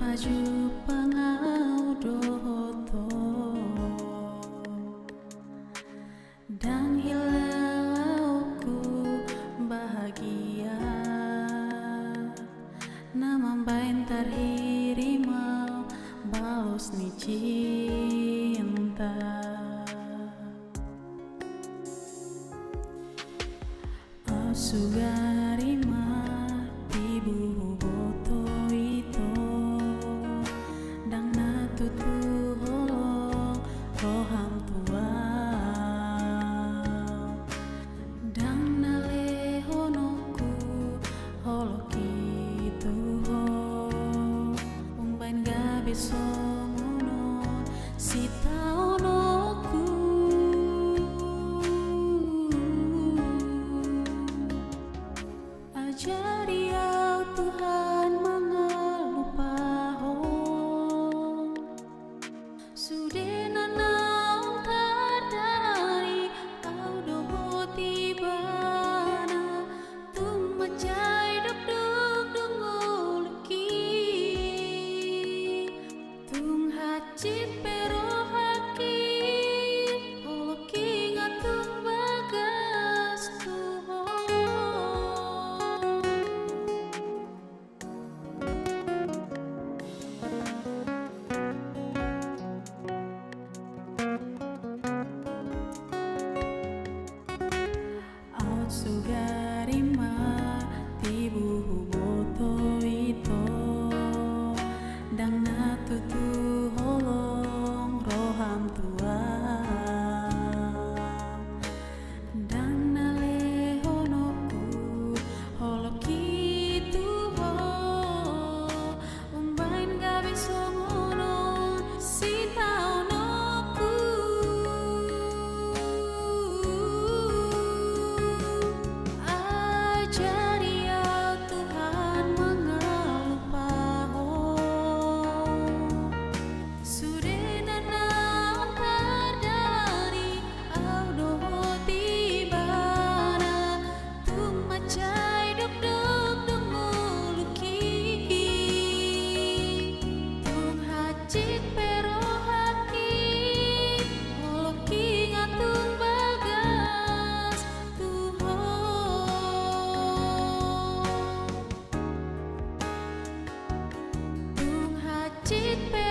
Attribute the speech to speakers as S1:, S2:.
S1: haju pangau dohoto dan hilalauku bahagia namambain tarhirimau balos ni cinta sugarima tibu boto ito dang natutu holong roham tua dang nalehonoku holok itu ho umbain gabi songonon sita onoku ajari au Tuhan mangalupahong sudena naung tardari au doho tibana tung macai dok dok dongoluki tung hacit pero haki holoki ngatung bagas Tuhan sugarima tibu boto ito dang natutu holong roham tua dang nalehonoku holok itu ho umbain gabi songonon sita onoku cheat.